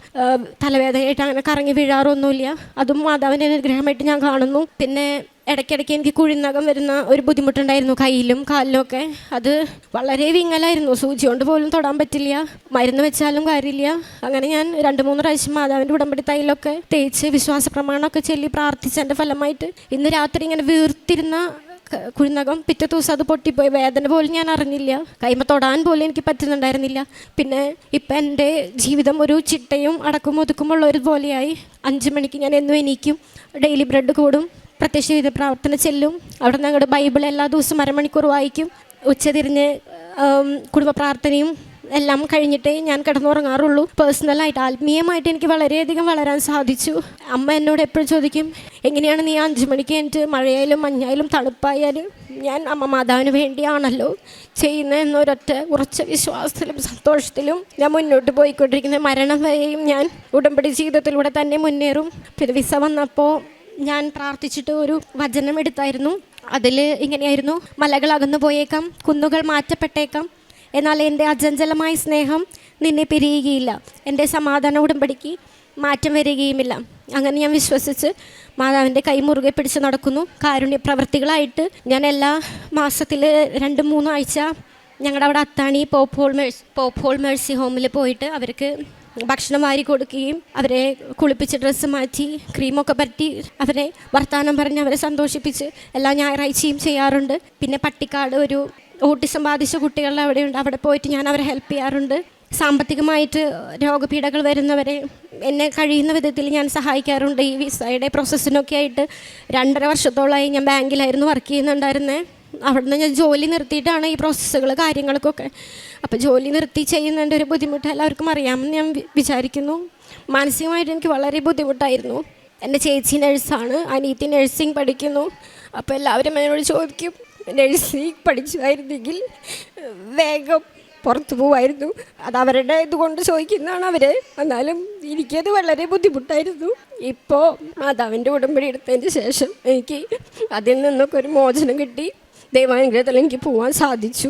തലവേദനയായിട്ട് അങ്ങനെ കറങ്ങി വീഴാറൊന്നുമില്ല. അതും മാതാവിൻ്റെ അനുഗ്രഹമായിട്ട് ഞാൻ കാണുന്നു. പിന്നെ ഇടയ്ക്കിടയ്ക്ക് എനിക്ക് കുഴിനകം വരുന്ന ഒരു ബുദ്ധിമുട്ടുണ്ടായിരുന്നു, കയ്യിലും കാലിലും ഒക്കെ. അത് വളരെ വിങ്ങലായിരുന്നു. സൂചി കൊണ്ട് പോലും തൊടാൻ പറ്റില്ല, മരുന്ന് വെച്ചാലും കാര്യമില്ല. അങ്ങനെ ഞാൻ 2-3 പ്രാവശ്യം മാതാവിൻ്റെ ഉടമ്പടി തൈലൊക്കെ തേച്ച് വിശ്വാസ പ്രമാണമൊക്കെ ചൊല്ലി പ്രാർത്ഥിച്ചതിൻ്റെ ഫലമായിട്ട് ഇന്ന് രാത്രി ഇങ്ങനെ വീർത്തിരുന്ന കുഴിനകം പിറ്റേ ദിവസം അത് പൊട്ടിപ്പോയി. വേദന പോലും ഞാൻ അറിഞ്ഞില്ല. കൈമ തൊടാൻ പോലും എനിക്ക് പറ്റുന്നുണ്ടായിരുന്നില്ല. പിന്നെ ഇപ്പം എൻ്റെ ജീവിതം ഒരു ചിട്ടയും അടക്കും ഒതുക്കുമുള്ള ഒരു പോലെയായി. 5 മണിക്ക് ഞാൻ എന്നും എണീക്കും, ഡെയിലി ബ്രെഡ് കൂടും, പ്രത്യക്ഷ ചെയ്ത് പ്രാർത്ഥന ചെല്ലും. അവിടെ നിന്ന് ഞങ്ങളുടെ ബൈബിൾ എല്ലാ ദിവസവും 1/2 മണിക്കൂർ വായിക്കും. ഉച്ചതിരിഞ്ഞ് കുടുംബ പ്രാർത്ഥനയും എല്ലാം കഴിഞ്ഞിട്ടേ ഞാൻ കിടന്നുറങ്ങാറുള്ളൂ. പേഴ്സണലായിട്ട് ആത്മീയമായിട്ട് എനിക്ക് വളരെയധികം വളരാൻ സാധിച്ചു. അമ്മ എന്നോട് എപ്പോഴും ചോദിക്കും, എങ്ങനെയാണ് നീ 5 മണിക്ക് എനിക്ക് മഴയായാലും മഞ്ഞായാലും തണുപ്പായാലും ഞാൻ അമ്മ മാതാവിന് വേണ്ടിയാണല്ലോ ചെയ്യുന്നത് എന്നൊരൊറ്റ ഉറച്ച വിശ്വാസത്തിലും സന്തോഷത്തിലും ഞാൻ മുന്നോട്ട് പോയിക്കൊണ്ടിരിക്കുന്നത്. മരണം വരെയും ഞാൻ ഉടമ്പടി ജീവിതത്തിലൂടെ തന്നെ മുന്നേറും. പിന്നെ വിസ വന്നപ്പോൾ ഞാൻ പ്രാർത്ഥിച്ചിട്ട് ഒരു വചനം എടുത്തായിരുന്നു. അതിൽ ഇങ്ങനെയായിരുന്നു: മലകൾ അകന്നു പോയേക്കാം, കുന്നുകൾ മാറ്റപ്പെട്ടേക്കാം, എന്നാൽ എൻ്റെ അചഞ്ചലമായ സ്നേഹം നിന്നെ പിരിയുകയില്ല, എൻ്റെ സമാധാന ഉടമ്പടിക്ക് മാറ്റം വരികയുമില്ല. അങ്ങനെ ഞാൻ വിശ്വസിച്ച് മാതാവിൻ്റെ കൈ മുറുകെ പിടിച്ച് നടക്കുന്നു. കാരുണ്യ പ്രവർത്തികളായിട്ട് ഞാൻ എല്ലാ മാസത്തിൽ 2-3 ആഴ്ച ഞങ്ങളുടെ അവിടെ അത്താണി പോപ്പ് ഹോൾ മേഴ്സി ഹോമിൽ പോയിട്ട് അവർക്ക് ഭക്ഷണം വാരി കൊടുക്കുകയും അവരെ കുളിപ്പിച്ച് ഡ്രസ്സ് മാറ്റി ക്രീമൊക്കെ പറ്റി അവരെ വർത്തമാനം പറഞ്ഞ് അവരെ സന്തോഷിപ്പിച്ച് എല്ലാ ഞായറാഴ്ചയും ചെയ്യാറുണ്ട്. പിന്നെ പട്ടിക്കാട് ഒരു ഓട്ടിസം ബാധിച്ച കുട്ടികളുടെ അവിടെയുണ്ട്, അവിടെ പോയിട്ട് ഞാൻ അവരെ ഹെൽപ്പ് ചെയ്യാറുണ്ട്. സാമ്പത്തികമായിട്ട് രോഗപീഠകൾ വരുന്നവരെ എന്നെ കഴിയുന്ന വിധത്തിൽ ഞാൻ സഹായിക്കാറുണ്ട്. ഈ വിസയുടെ പ്രോസസ്സിനൊക്കെ ആയിട്ട് 2.5 വർഷത്തോളമായി ഞാൻ ബാങ്കിലായിരുന്നു വർക്ക് ചെയ്യുന്നുണ്ടായിരുന്നത്. അവിടുന്ന് ഞാൻ ജോലി നിർത്തിയിട്ടാണ് ഈ പ്രോസസ്സുകൾ കാര്യങ്ങൾക്കൊക്കെ. അപ്പോൾ ജോലി നിർത്തി ചെയ്യുന്നതിൻ്റെ ഒരു ബുദ്ധിമുട്ട് എല്ലാവർക്കും അറിയാമെന്ന് ഞാൻ വിചാരിക്കുന്നു. മാനസികമായിട്ട് എനിക്ക് വളരെ ബുദ്ധിമുട്ടായിരുന്നു. എൻ്റെ ചേച്ചി നഴ്സാണ്, അനിയത്തി നഴ്സിംഗ് പഠിക്കുന്നു. അപ്പോൾ എല്ലാവരും എന്നോട് ചോദിക്കും, നഴ്സിംഗ് പഠിച്ചായിരുന്നെങ്കിൽ വേഗം പുറത്തു പോവായിരുന്നു. അത് അവരുടെ ഇതുകൊണ്ട് ചോദിക്കുന്നതാണ് അവർ. എന്നാലും എനിക്കത് വളരെ ബുദ്ധിമുട്ടായിരുന്നു. ഇപ്പോൾ മാതാവിൻ്റെ ഉടമ്പടി എടുത്തതിന് ശേഷം എനിക്ക് അതിൽ നിന്നൊക്കെ ഒരു മോചനം കിട്ടി. ദൈവാനുഗ്രഹത്തിൽ എനിക്ക് പോകാൻ സാധിച്ചു.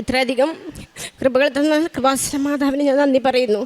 ഇത്രയധികം കൃപകൾ തന്ന കൃപാസന മാതാവിന് ഞാൻ നന്ദി പറയുന്നു.